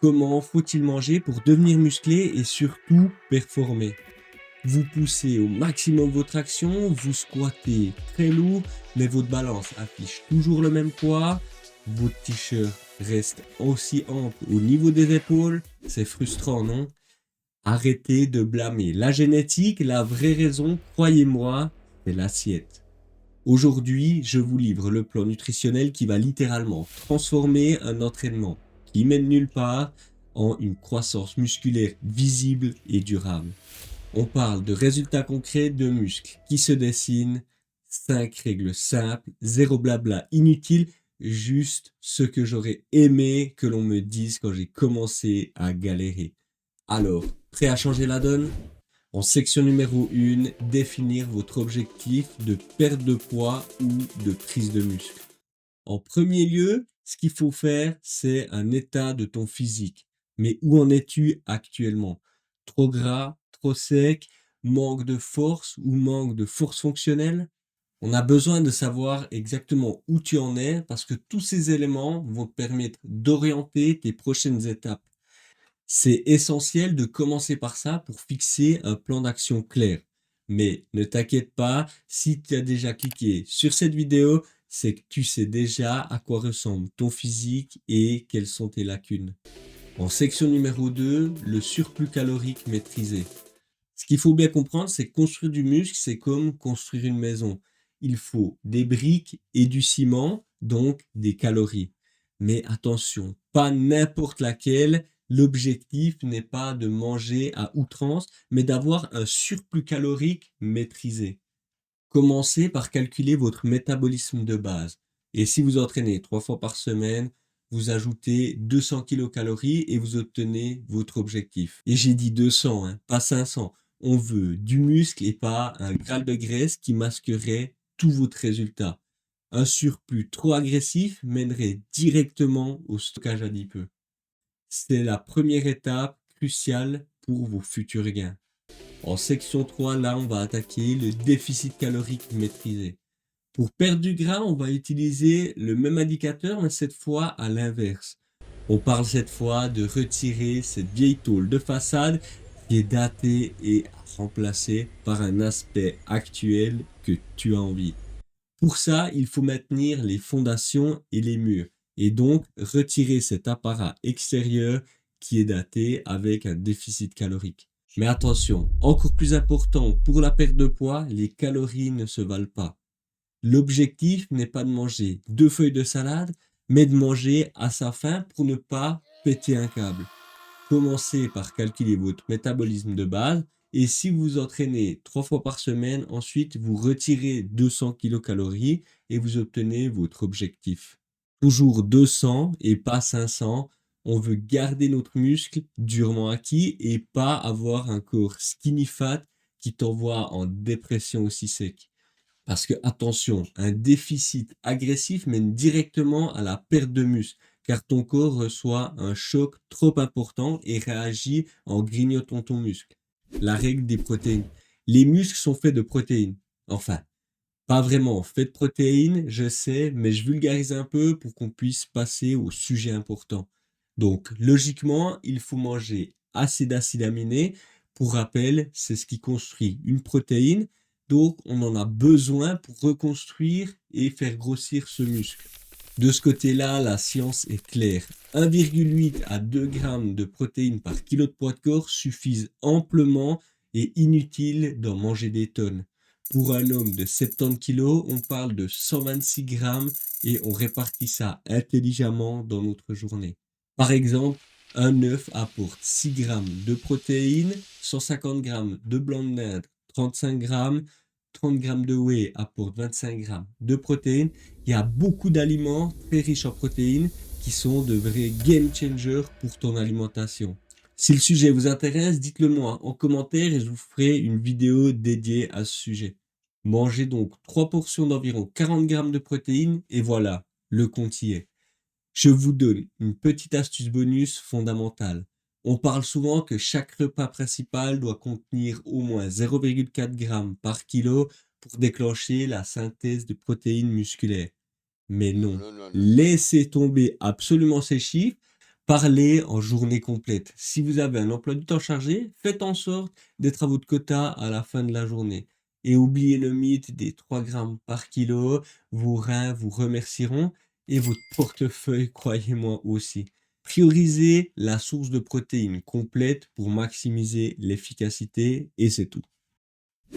Comment faut-il manger pour devenir musclé et surtout performer? Vous poussez au maximum votre action, vous squattez très lourd, mais votre balance affiche toujours le même poids, votre t-shirt reste aussi ample au niveau des épaules, c'est frustrant, non? Arrêtez de blâmer la génétique, la vraie raison, croyez-moi, c'est l'assiette. Aujourd'hui, je vous livre le plan nutritionnel qui va littéralement transformer un entraînement qui mène nulle part en une croissance musculaire visible et durable. On parle de résultats concrets de muscles qui se dessinent, 5 règles simples, zéro blabla inutile, juste ce que j'aurais aimé que l'on me dise quand j'ai commencé à galérer. Alors, prêt à changer la donne? En section numéro 1, définir votre objectif de perte de poids ou de prise de muscle. En premier lieu, ce qu'il faut faire, c'est un état de ton physique. Mais où en es-tu actuellement? Trop gras, trop sec, manque de force ou manque de force fonctionnelle? On a besoin de savoir exactement où tu en es parce que tous ces éléments vont te permettre d'orienter tes prochaines étapes. C'est essentiel de commencer par ça pour fixer un plan d'action clair. Mais ne t'inquiète pas, si tu as déjà cliqué sur cette vidéo, c'est que tu sais déjà à quoi ressemble ton physique et quelles sont tes lacunes. En section numéro 2, le surplus calorique maîtrisé. Ce qu'il faut bien comprendre, c'est que construire du muscle, c'est comme construire une maison. Il faut des briques et du ciment, donc des calories. Mais attention, pas n'importe laquelle. L'objectif n'est pas de manger à outrance, mais d'avoir un surplus calorique maîtrisé. Commencez par calculer votre métabolisme de base. Et si vous entraînez 3 fois par semaine, vous ajoutez 200 kilocalories et vous obtenez votre objectif. Et j'ai dit 200, hein, pas 500. On veut du muscle et pas un graal de graisse qui masquerait tout votre résultat. Un surplus trop agressif mènerait directement au stockage adipeux. C'est la première étape cruciale pour vos futurs gains. En section 3, là, on va attaquer le déficit calorique maîtrisé. Pour perdre du gras, on va utiliser le même indicateur, mais cette fois à l'inverse. On parle cette fois de retirer cette vieille tôle de façade qui est datée et remplacée par un aspect actuel que tu as envie. Pour ça, il faut maintenir les fondations et les murs, et donc retirer cet apparat extérieur qui est daté avec un déficit calorique. Mais attention, encore plus important, pour la perte de poids, les calories ne se valent pas. L'objectif n'est pas de manger 2 feuilles de salade, mais de manger à sa faim pour ne pas péter un câble. Commencez par calculer votre métabolisme de base et si vous entraînez 3 fois par semaine, ensuite vous retirez 200 kilocalories et vous obtenez votre objectif. Toujours 200 et pas 500. On veut garder notre muscle durement acquis et pas avoir un corps skinny fat qui t'envoie en dépression aussi sec. Parce que attention, un déficit agressif mène directement à la perte de muscle, car ton corps reçoit un choc trop important et réagit en grignotant ton muscle. La règle des protéines. Les muscles sont faits de protéines. Enfin, pas vraiment faits de protéines, je sais, mais je vulgarise un peu pour qu'on puisse passer au sujet important. Donc, logiquement, il faut manger assez d'acides aminés. Pour rappel, c'est ce qui construit une protéine. Donc, on en a besoin pour reconstruire et faire grossir ce muscle. De ce côté-là, la science est claire. 1,8 à 2 grammes de protéines par kilo de poids de corps suffisent amplement et inutile d'en manger des tonnes. Pour un homme de 70 kg, on parle de 126 grammes et on répartit ça intelligemment dans notre journée. Par exemple, un œuf apporte 6 grammes de protéines, 150 grammes de blanc de dinde, 35 grammes, 30 grammes de whey apporte 25 grammes de protéines. Il y a beaucoup d'aliments très riches en protéines qui sont de vrais game changers pour ton alimentation. Si le sujet vous intéresse, dites-le moi en commentaire et je vous ferai une vidéo dédiée à ce sujet. Mangez donc 3 portions d'environ 40 grammes de protéines et voilà, le compte y est. Je vous donne une petite astuce bonus fondamentale. On parle souvent que chaque repas principal doit contenir au moins 0,4 g par kilo pour déclencher la synthèse de protéines musculaires. Mais non, Non, non, non, non. laissez tomber absolument ces chiffres Parlez en journée complète. Si vous avez un emploi du temps chargé, faites en sorte d'être à votre quota à la fin de la journée. Et oubliez le mythe des 3 grammes par kilo, vos reins vous remercieront et votre portefeuille, croyez-moi aussi. Priorisez la source de protéines complète pour maximiser l'efficacité et c'est tout.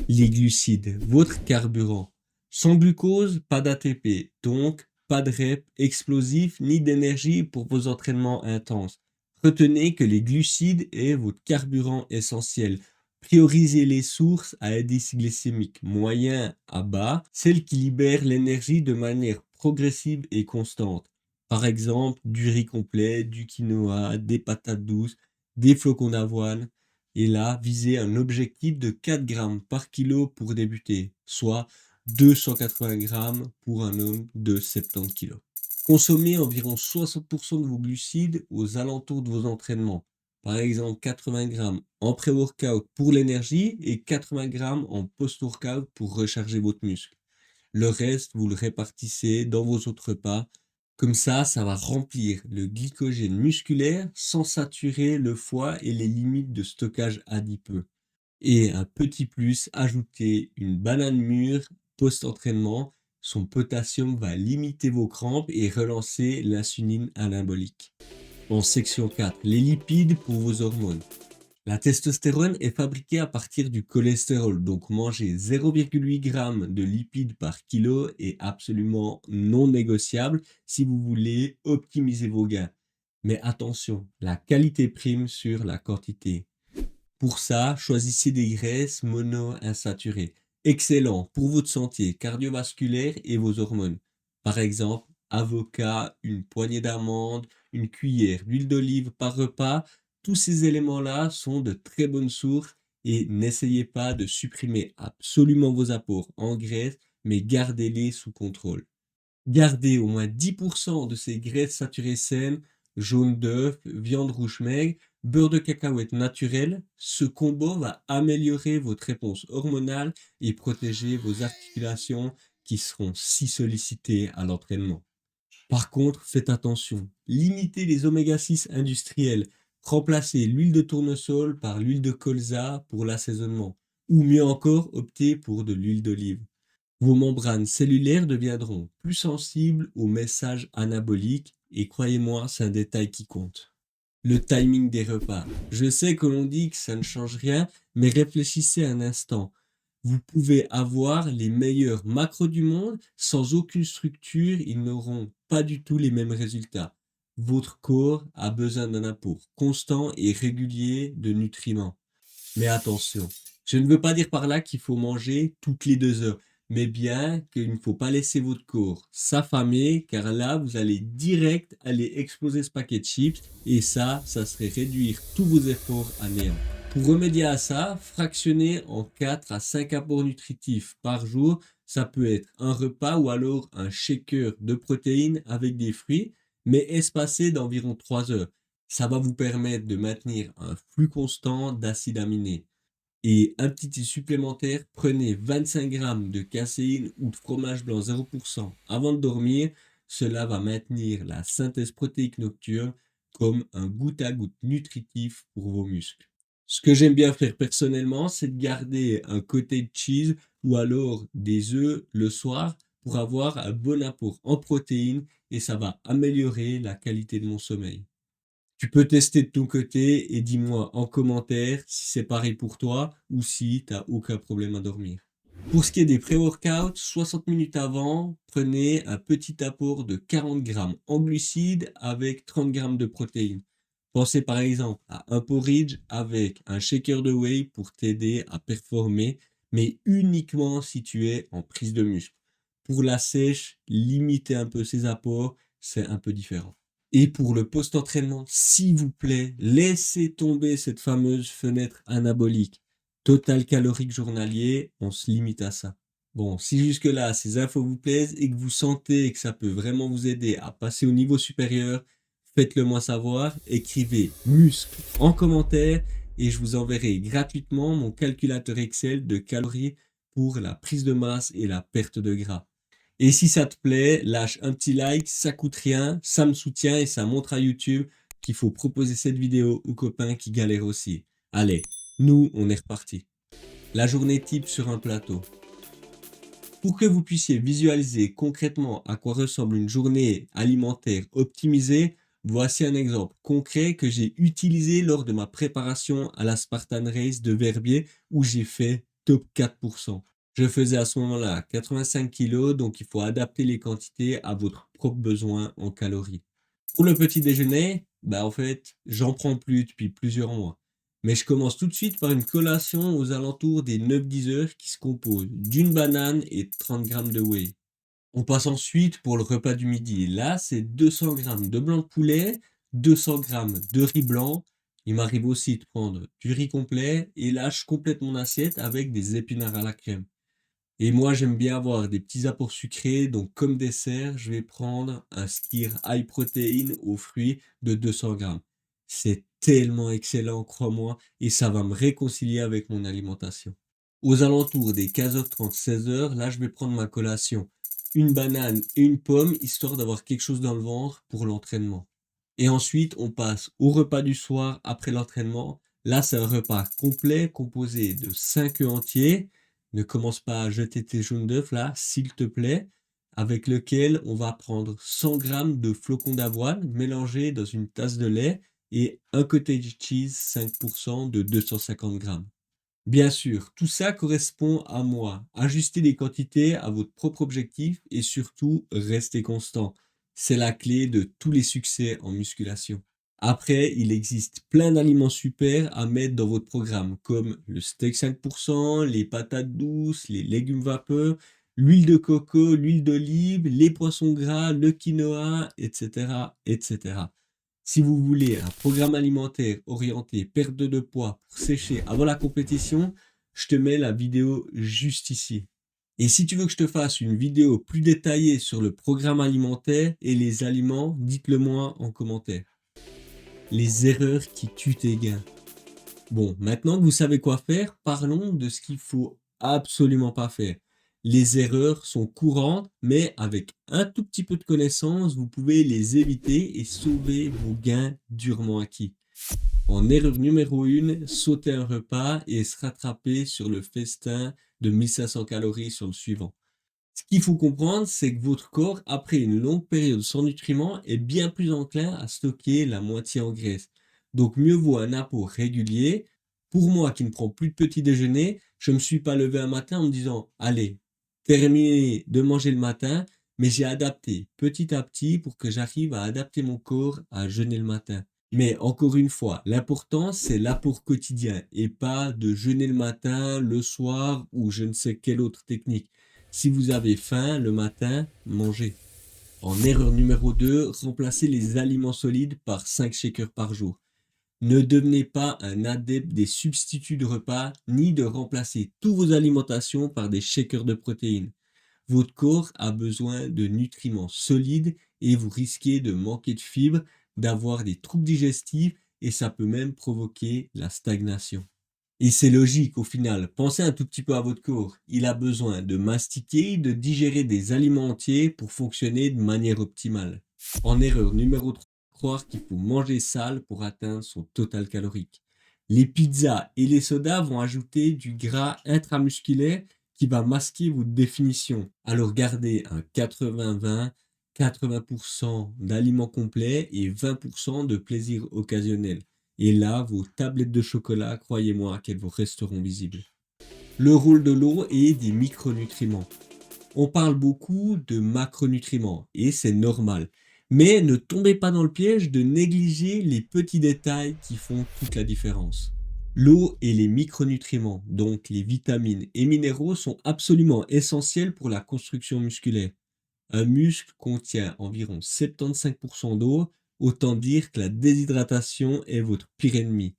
Les glucides, votre carburant. Sans glucose, pas d'ATP, donc pas de rep explosif ni d'énergie pour vos entraînements intenses. Retenez que les glucides est votre carburant essentiel. Priorisez les sources à indice glycémique moyen à bas, celles qui libèrent l'énergie de manière progressive et constante. Par exemple, du riz complet, du quinoa, des patates douces, des flocons d'avoine. Et là, visez un objectif de 4 grammes par kilo pour débuter, soit 280 grammes pour un homme de 70 kilos. Consommez environ 60% de vos glucides aux alentours de vos entraînements. Par exemple, 80 grammes en pré-workout pour l'énergie et 80 grammes en post-workout pour recharger votre muscle. Le reste, vous le répartissez dans vos autres repas. Comme ça va remplir le glycogène musculaire sans saturer le foie et les limites de stockage adipeux. Et un petit plus, ajoutez une banane mûre post-entraînement. Son potassium va limiter vos crampes et relancer l'insuline anabolique. En section 4, les lipides pour vos hormones. La testostérone est fabriquée à partir du cholestérol, donc manger 0,8 g de lipides par kilo est absolument non négociable si vous voulez optimiser vos gains. Mais attention, la qualité prime sur la quantité. Pour ça, choisissez des graisses monoinsaturées. Excellent pour votre santé cardiovasculaire et vos hormones. Par exemple, avocat, une poignée d'amandes, une cuillère d'huile d'olive par repas. Tous ces éléments-là sont de très bonnes sources et n'essayez pas de supprimer absolument vos apports en graisse, mais gardez-les sous contrôle. Gardez au moins 10% de ces graisses saturées saines, jaune d'œuf, viande rouge maigre, beurre de cacahuète naturel. Ce combo va améliorer votre réponse hormonale et protéger vos articulations qui seront si sollicitées à l'entraînement. Par contre, faites attention, limitez les oméga 6 industriels, remplacez l'huile de tournesol par l'huile de colza pour l'assaisonnement, ou mieux encore, optez pour de l'huile d'olive. Vos membranes cellulaires deviendront plus sensibles aux messages anaboliques et croyez-moi, c'est un détail qui compte. Le timing des repas. Je sais que l'on dit que ça ne change rien, mais réfléchissez un instant. Vous pouvez avoir les meilleurs macros du monde, sans aucune structure, ils n'auront pas du tout les mêmes résultats. Votre corps a besoin d'un apport constant et régulier de nutriments. Mais attention, je ne veux pas dire par là qu'il faut manger toutes les 2 heures, mais bien qu'il ne faut pas laisser votre corps s'affamer, car là, vous allez direct aller exploser ce paquet de chips, et ça serait réduire tous vos efforts à néant. Pour remédier à ça, fractionnez en 4 à 5 apports nutritifs par jour. Ça peut être un repas ou alors un shaker de protéines avec des fruits, mais espacé d'environ 3 heures. Ça va vous permettre de maintenir un flux constant d'acides aminés. Et un petit tip supplémentaire, prenez 25 grammes de caséine ou de fromage blanc 0% avant de dormir. Cela va maintenir la synthèse protéique nocturne comme un goutte à goutte nutritif pour vos muscles. Ce que j'aime bien faire personnellement, c'est de garder un cottage cheese ou alors des œufs le soir pour avoir un bon apport en protéines et ça va améliorer la qualité de mon sommeil. Tu peux tester de ton côté et dis-moi en commentaire si c'est pareil pour toi ou si tu n'as aucun problème à dormir. Pour ce qui est des pré-workouts, 60 minutes avant, prenez un petit apport de 40 grammes en glucides avec 30 grammes de protéines. Pensez par exemple à un porridge avec un shaker de whey pour t'aider à performer, mais uniquement si tu es en prise de muscle. Pour la sèche, limitez un peu ses apports, c'est un peu différent. Et pour le post-entraînement, s'il vous plaît, laissez tomber cette fameuse fenêtre anabolique. Total calorique journalier, on se limite à ça. Bon, si jusque-là, ces infos vous plaisent et que vous sentez que ça peut vraiment vous aider à passer au niveau supérieur, faites-le moi savoir. Écrivez muscle en commentaire et je vous enverrai gratuitement mon calculateur Excel de calories pour la prise de masse et la perte de gras. Et si ça te plaît, lâche un petit like, ça coûte rien, ça me soutient et ça montre à YouTube qu'il faut proposer cette vidéo aux copains qui galèrent aussi. Allez, nous, on est reparti. La journée type sur un plateau. Pour que vous puissiez visualiser concrètement à quoi ressemble une journée alimentaire optimisée, voici un exemple concret que j'ai utilisé lors de ma préparation à la Spartan Race de Verbier où j'ai fait top 4%. Je faisais à ce moment-là 85 kg, donc il faut adapter les quantités à votre propre besoin en calories. Pour le petit déjeuner, en fait, j'en prends plus depuis plusieurs mois. Mais je commence tout de suite par une collation aux alentours des 9-10 heures qui se compose d'une banane et 30 grammes de whey. On passe ensuite pour le repas du midi. Là, c'est 200 grammes de blanc de poulet, 200 grammes de riz blanc. Il m'arrive aussi de prendre du riz complet et là, je complète mon assiette avec des épinards à la crème. Et moi, j'aime bien avoir des petits apports sucrés, donc comme dessert, je vais prendre un skyr high protein aux fruits de 200 grammes. C'est tellement excellent, crois-moi, et ça va me réconcilier avec mon alimentation. Aux alentours des 15h30, 16h, là, je vais prendre ma collation. Une banane et une pomme, histoire d'avoir quelque chose dans le ventre pour l'entraînement. Et ensuite, on passe au repas du soir après l'entraînement. Là, c'est un repas complet composé de 5 œufs entiers. Ne commence pas à jeter tes jaunes d'œufs là, s'il te plaît, avec lequel on va prendre 100 grammes de flocons d'avoine mélangés dans une tasse de lait et un cottage cheese 5% de 250 grammes. Bien sûr, tout ça correspond à moi. Ajustez les quantités à votre propre objectif et surtout, restez constant. C'est la clé de tous les succès en musculation. Après, il existe plein d'aliments super à mettre dans votre programme, comme le steak 5%, les patates douces, les légumes vapeur, l'huile de coco, l'huile d'olive, les poissons gras, le quinoa, etc., etc. Si vous voulez un programme alimentaire orienté perte de poids pour sécher avant la compétition, je te mets la vidéo juste ici. Et si tu veux que je te fasse une vidéo plus détaillée sur le programme alimentaire et les aliments, dites-le moi en commentaire. Les erreurs qui tuent tes gains. Bon, maintenant que vous savez quoi faire, parlons de ce qu'il faut absolument pas faire. Les erreurs sont courantes, mais avec un tout petit peu de connaissance, vous pouvez les éviter et sauver vos gains durement acquis. En erreur numéro 1, sauter un repas et se rattraper sur le festin de 1500 calories sur le suivant. Ce qu'il faut comprendre, c'est que votre corps, après une longue période sans nutriments, est bien plus enclin à stocker la moitié en graisse. Donc mieux vaut un apport régulier. Pour moi qui ne prends plus de petit déjeuner, je ne me suis pas levé un matin en me disant « Allez, terminé de manger le matin », mais j'ai adapté petit à petit pour que j'arrive à adapter mon corps à jeûner le matin. Mais encore une fois, l'important c'est l'apport quotidien et pas de jeûner le matin, le soir ou je ne sais quelle autre technique. Si vous avez faim le matin, mangez. En erreur numéro 2, remplacez les aliments solides par 5 shakers par jour. Ne devenez pas un adepte des substituts de repas ni de remplacer toutes vos alimentations par des shakers de protéines. Votre corps a besoin de nutriments solides et vous risquez de manquer de fibres, d'avoir des troubles digestifs et ça peut même provoquer la stagnation. Et c'est logique au final, pensez un tout petit peu à votre corps. Il a besoin de mastiquer, de digérer des aliments entiers pour fonctionner de manière optimale. En erreur numéro 3, croire qu'il faut manger sale pour atteindre son total calorique. Les pizzas et les sodas vont ajouter du gras intramusculaire qui va masquer votre définition. Alors gardez un 80-20, 80% d'aliments complets et 20% de plaisir occasionnel. Et là, vos tablettes de chocolat, croyez-moi qu'elles vous resteront visibles. Le rôle de l'eau et des micronutriments. On parle beaucoup de macronutriments et c'est normal. Mais ne tombez pas dans le piège de négliger les petits détails qui font toute la différence. L'eau et les micronutriments, donc les vitamines et minéraux, sont absolument essentiels pour la construction musculaire. Un muscle contient environ 75% d'eau, autant dire que la déshydratation est votre pire ennemi.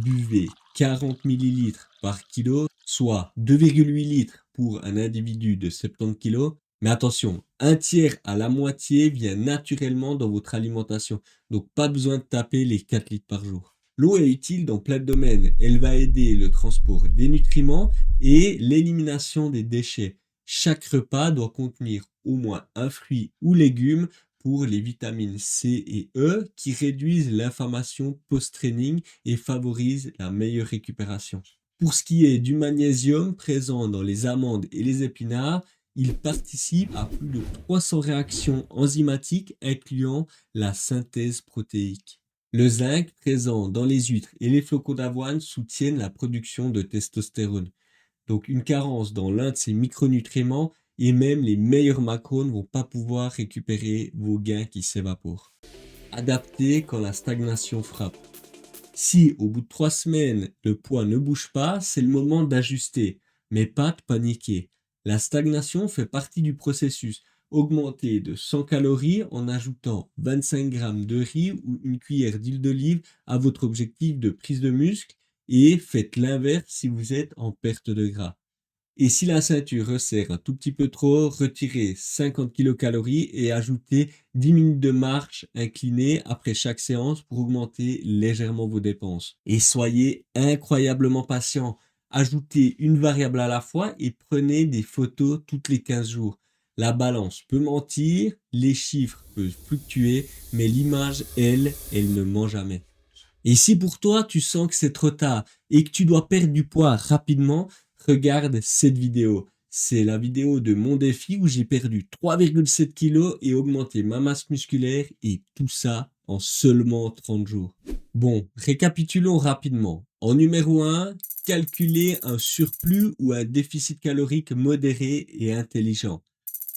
Buvez 40 ml par kilo, soit 2,8 litres pour un individu de 70 kg. Mais attention, un tiers à la moitié vient naturellement dans votre alimentation, donc pas besoin de taper les 4 litres par jour. L'eau est utile dans plein de domaines. Elle va aider le transport des nutriments et l'élimination des déchets. Chaque repas doit contenir au moins un fruit ou légume pour les vitamines C et E qui réduisent l'inflammation post-training et favorisent la meilleure récupération. Pour ce qui est du magnésium présent dans les amandes et les épinards, il participe à plus de 300 réactions enzymatiques incluant la synthèse protéique. Le zinc présent dans les huîtres et les flocons d'avoine soutiennent la production de testostérone. Donc une carence dans l'un de ces micronutriments et même les meilleurs macros ne vont pas pouvoir récupérer vos gains qui s'évaporent. Adapté quand la stagnation frappe. Si au bout de 3 semaines, le poids ne bouge pas, c'est le moment d'ajuster, mais pas de paniquer. La stagnation fait partie du processus. Augmentez de 100 calories en ajoutant 25 grammes de riz ou une cuillère d'huile d'olive à votre objectif de prise de muscle et faites l'inverse si vous êtes en perte de gras. Et si la ceinture resserre un tout petit peu trop, retirez 50 kilocalories et ajoutez 10 minutes de marche inclinée après chaque séance pour augmenter légèrement vos dépenses. Et soyez incroyablement patient. Ajoutez une variable à la fois et prenez des photos toutes les 15 jours. La balance peut mentir, les chiffres peuvent fluctuer, mais l'image, elle ne ment jamais. Et si pour toi, tu sens que c'est trop tard et que tu dois perdre du poids rapidement, regarde cette vidéo. C'est la vidéo de mon défi où j'ai perdu 3,7 kg et augmenté ma masse musculaire et tout ça en seulement 30 jours. Bon, récapitulons rapidement. En numéro 1, calculez un surplus ou un déficit calorique modéré et intelligent.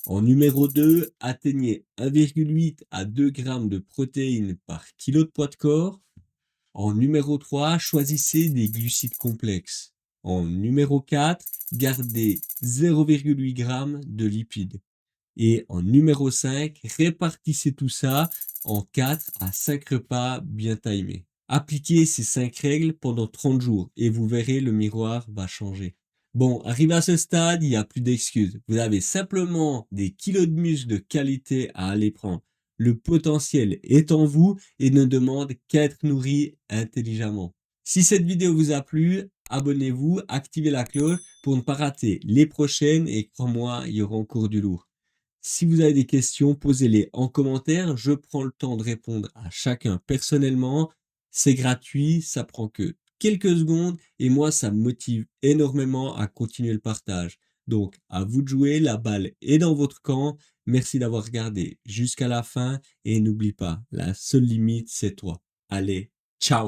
En numéro 2, atteignez 1,8 à 2 grammes de protéines par kilo de poids de corps. En numéro 3, choisissez des glucides complexes. En numéro 4, gardez 0,8 g de lipides. Et en numéro 5, répartissez tout ça en 4 à 5 repas bien timés. Appliquez ces 5 règles pendant 30 jours et vous verrez, le miroir va changer. Bon, arrivé à ce stade, il n'y a plus d'excuses. Vous avez simplement des kilos de muscles de qualité à aller prendre. Le potentiel est en vous et ne demande qu'à être nourri intelligemment. Si cette vidéo vous a plu, abonnez-vous, activez la cloche pour ne pas rater les prochaines et crois-moi, il y aura encore du lourd. Si vous avez des questions, posez-les en commentaire. Je prends le temps de répondre à chacun personnellement. C'est gratuit, ça prend que quelques secondes et moi, ça me motive énormément à continuer le partage. Donc, à vous de jouer, la balle est dans votre camp. Merci d'avoir regardé jusqu'à la fin et n'oublie pas, la seule limite, c'est toi. Allez, ciao!